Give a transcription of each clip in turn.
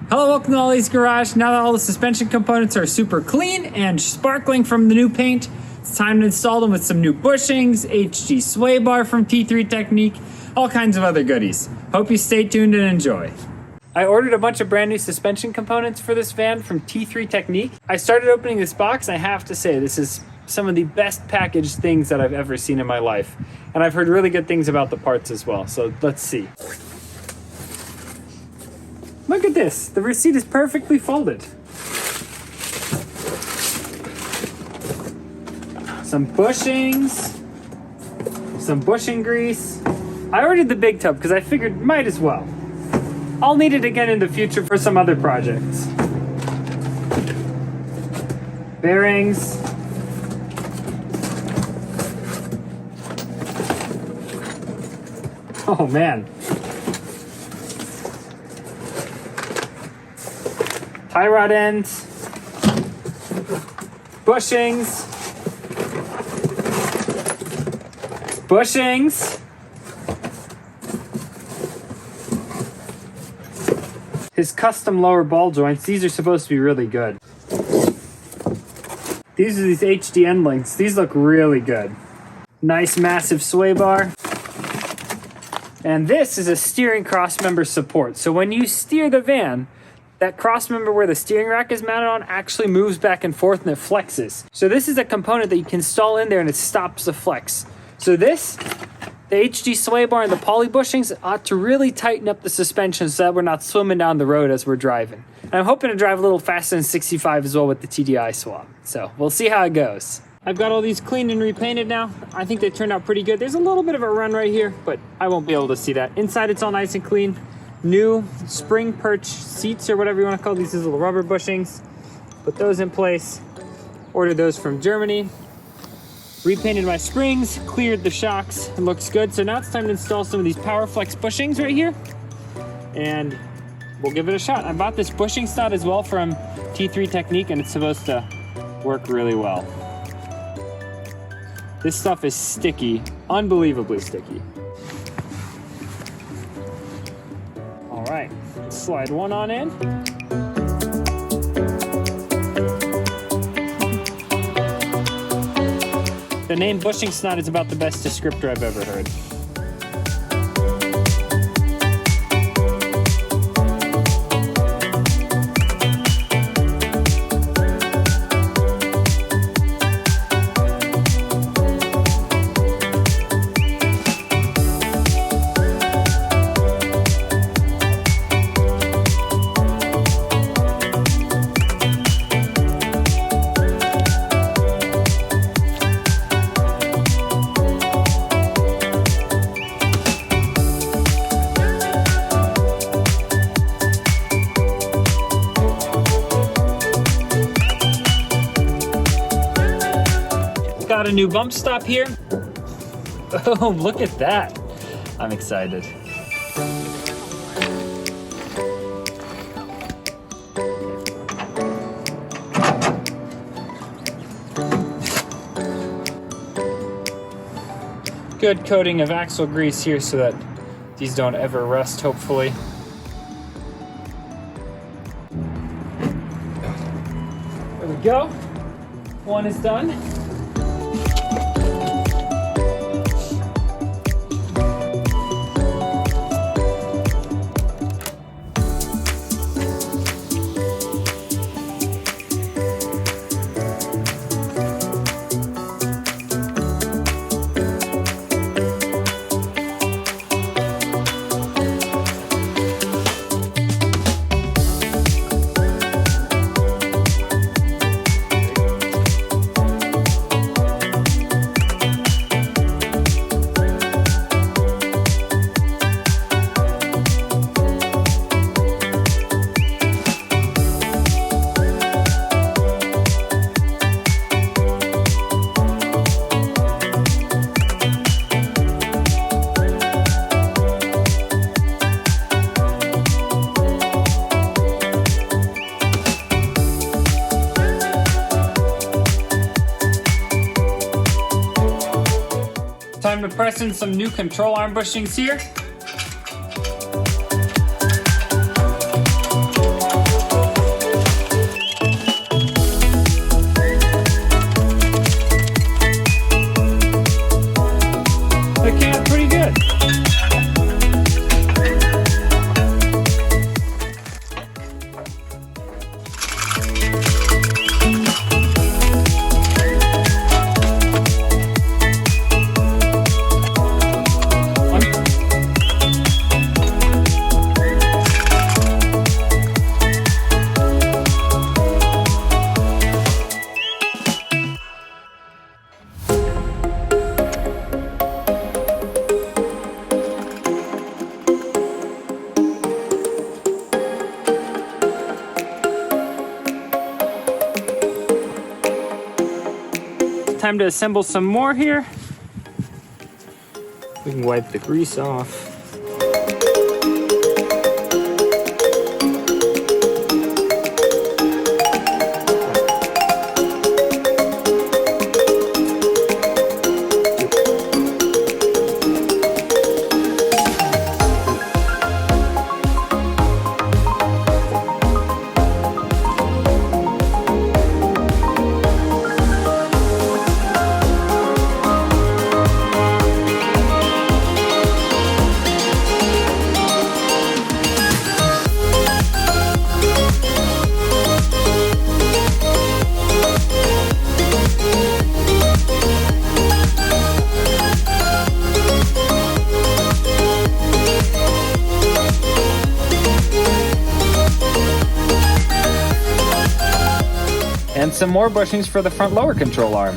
Hello, welcome to Ollie's Garage. Now that all the suspension components are super clean and sparkling from the new paint, it's time to install them with some new bushings, HG sway bar from T3 Technique, all kinds of other goodies. Hope you stay tuned and enjoy. I ordered a bunch of brand new suspension components for this van from T3 Technique. I started opening this box, and I have to say, this is some of the best packaged things that I've ever seen in my life. And I've heard really good things about the parts as well, so let's see. Look at this, the receipt is perfectly folded. Some bushings, some bushing grease. I ordered the big tub because I figured might as well. I'll need it again in the future for some other projects. Bearings. Oh man. Tie rod ends, bushings, his custom lower ball joints. These are supposed to be really good. These are these HD end links. These look really good. Nice massive sway bar. And this is a steering cross member support. So when you steer the van, that cross member where the steering rack is mounted on actually moves back and forth and it flexes. So this is a component that you can install in there and it stops the flex. So this, the HD sway bar and the poly bushings ought to really tighten up the suspension so that we're not swimming down the road as we're driving. And I'm hoping to drive a little faster than 65 as well with the TDI swap. So we'll see how it goes. I've got all these cleaned and repainted now. I think they turned out pretty good. There's a little bit of a run right here, but I won't be able to see that. Inside it's all nice and clean. New spring perch seats or whatever you want to call these little rubber bushings. Put those in place. Ordered those from Germany. Repainted my springs, cleared the shocks. It looks good. So now it's time to install some of these Powerflex bushings right here. And we'll give it a shot. I bought this bushing stud as well from T3 Technique and it's supposed to work really well. This stuff is sticky, unbelievably sticky. All right, slide one on in. The name bushing snot is about the best descriptor I've ever heard. Got a new bump stop here. Oh, look at that. I'm excited. Good coating of axle grease here so that these don't ever rust, hopefully. There we go. One is done. Time to press in some new control arm bushings here. Time to assemble some more here. We can wipe the grease off. And some more bushings for the front lower control arm.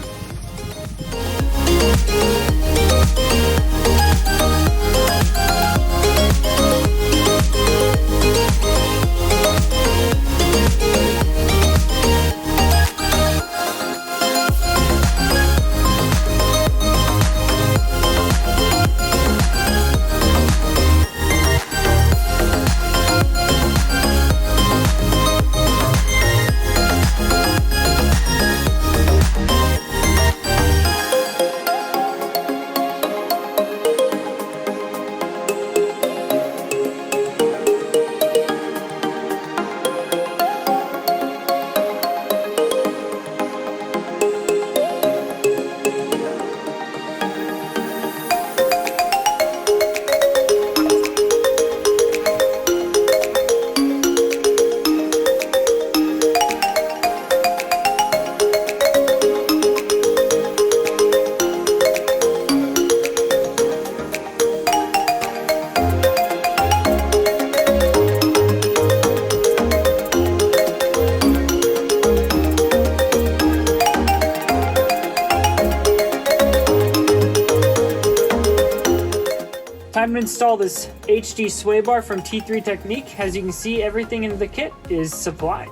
Time to install this HD sway bar from T3 Technique. As you can see, everything in the kit is supplied.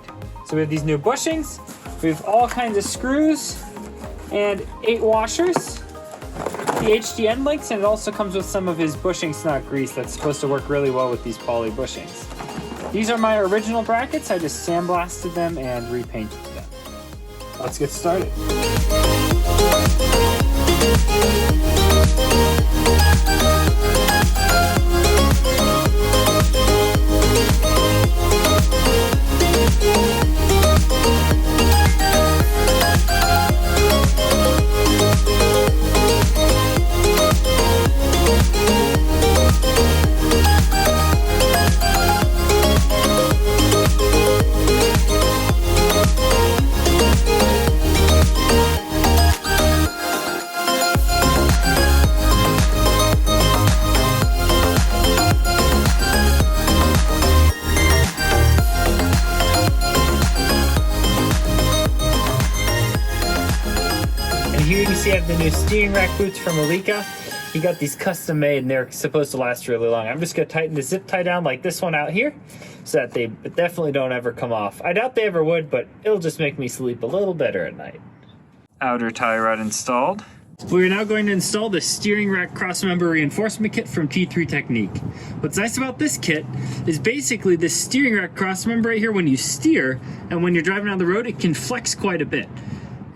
So we have these new bushings, we have all kinds of screws, and 8 washers, the HD end links, and it also comes with some of his bushing snot grease that's supposed to work really well with these poly bushings. These are my original brackets. I just sandblasted them and repainted them. Let's get started. Here you can see I have the new steering rack boots from Alika. He got these custom made and they're supposed to last really long. I'm just gonna tighten the zip tie down like this one out here so that they definitely don't ever come off. I doubt they ever would, but it'll just make me sleep a little better at night. Outer tie rod installed. We're now going to install the steering rack crossmember reinforcement kit from T3 Technique. What's nice about this kit is basically the steering rack crossmember right here, when you steer and when you're driving down the road, it can flex quite a bit.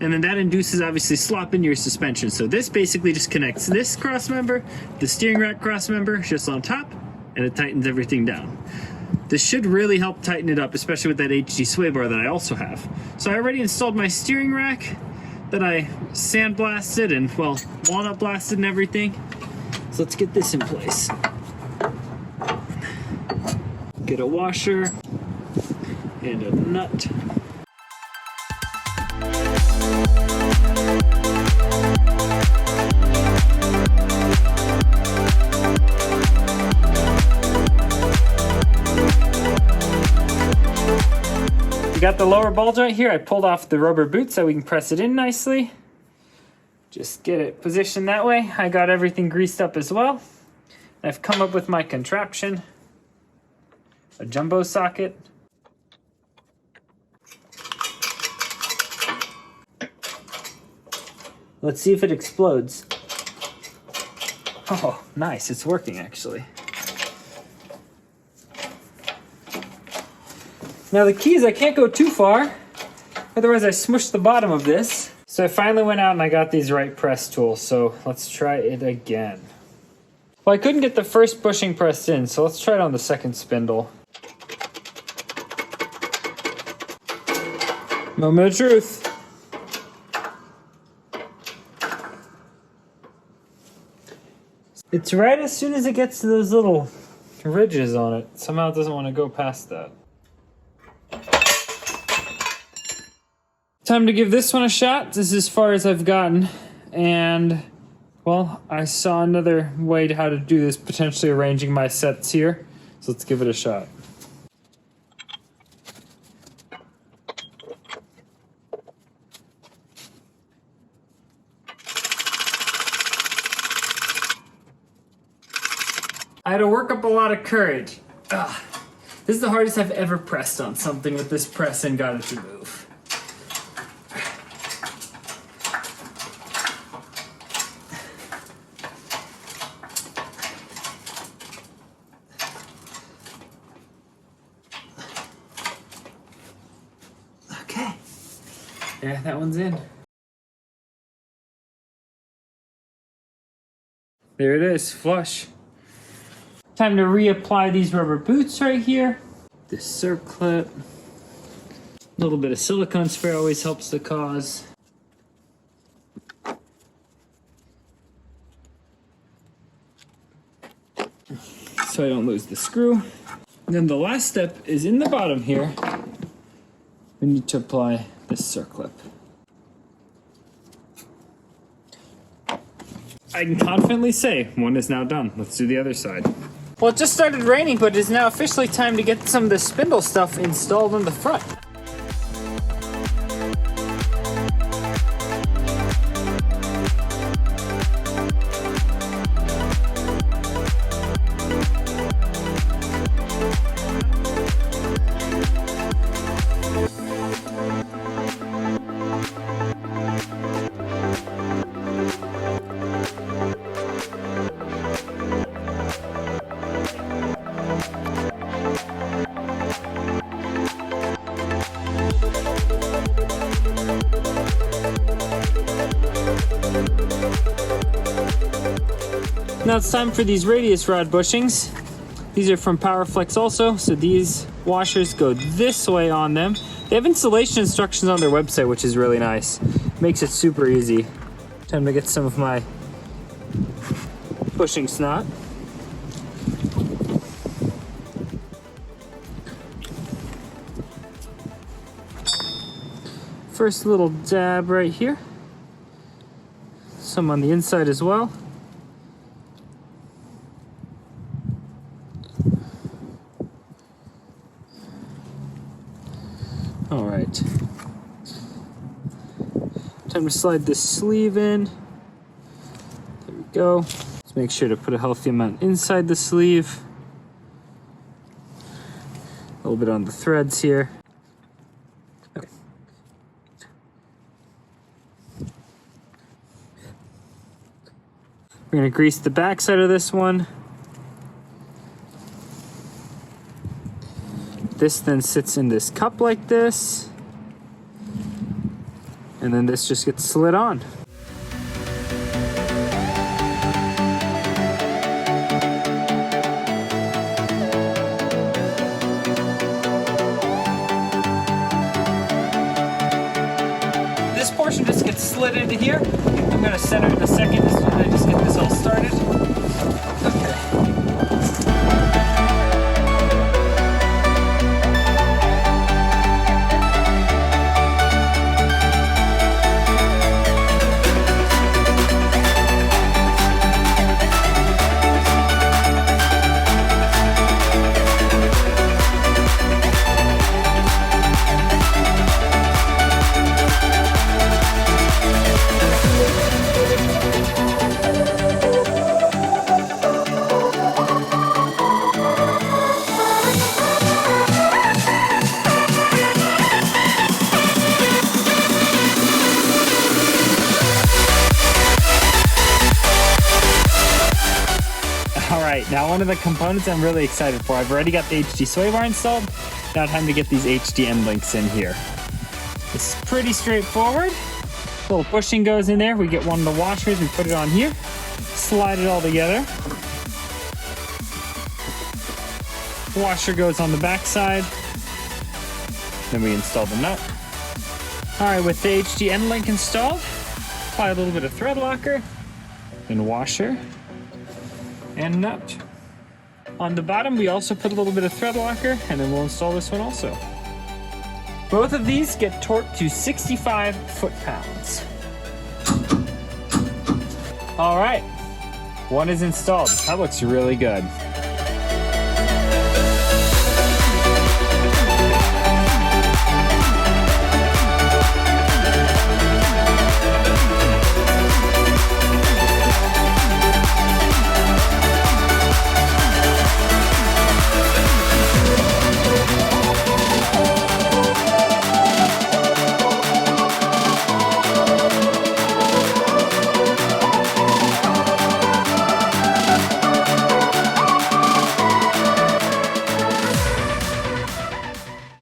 And then that induces obviously slop in your suspension. So this basically just connects this crossmember, the steering rack crossmember just on top, and it tightens everything down. This should really help tighten it up, especially with that HD sway bar that I also have. So I already installed my steering rack that I sandblasted and, well, walnut blasted and everything. So let's get this in place. Get a washer and a nut. Got the lower ball joint here. I pulled off the rubber boot so we can press it in nicely. Just get it positioned that way. I got everything greased up as well. I've come up with my contraption, a jumbo socket. Let's see if it explodes. Oh, nice, it's working actually. Now the key is I can't go too far, otherwise I smush the bottom of this. So I finally went out and I got these right press tools, so let's try it again. Well, I couldn't get the first bushing pressed in, so let's try it on the second spindle. Moment of truth. It's right as soon as it gets to those little ridges on it. Somehow it doesn't want to go past that. Time to give this one a shot. This is as far as I've gotten. And, well, I saw another way to how to do this, potentially arranging my sets here. So let's give it a shot. I had to work up a lot of courage. Ugh. This is the hardest I've ever pressed on something with this press and got it to move. Okay. Yeah, that one's in. There it is, flush. Time to reapply these rubber boots right here. This circlip. A little bit of silicone spray always helps the cause. So I don't lose the screw. And then the last step is in the bottom here. We need to apply this circlip. I can confidently say one is now done. Let's do the other side. Well, it just started raining, but it is now officially time to get some of the spindle stuff installed on the front. Now it's time for these radius rod bushings. These are from Powerflex also, so these washers go this way on them. They have installation instructions on their website, which is really nice. Makes it super easy. Time to get some of my bushing snot. First little dab right here. Some on the inside as well. All right. Time to slide this sleeve in. There we go. Let's make sure to put a healthy amount inside the sleeve. A little bit on the threads here. Okay. We're going to grease the back side of this one. This then sits in this cup like this. And then this just gets slid on. This portion just gets slid into here. I'm going to center it in a second so I just get this all started. Okay. Now one of the components I'm really excited for, I've already got the HD sway bar installed. Now time to get these HD end links in here. It's pretty straightforward. Little bushing goes in there. We get one of the washers, we put it on here, slide it all together. Washer goes on the back side. Then we install the nut. All right, with the HD end link installed, apply a little bit of thread locker, then washer and nut. On the bottom, we also put a little bit of thread locker, and then we'll install this one also. Both of these get torqued to 65 foot-pounds. All right, one is installed. That looks really good.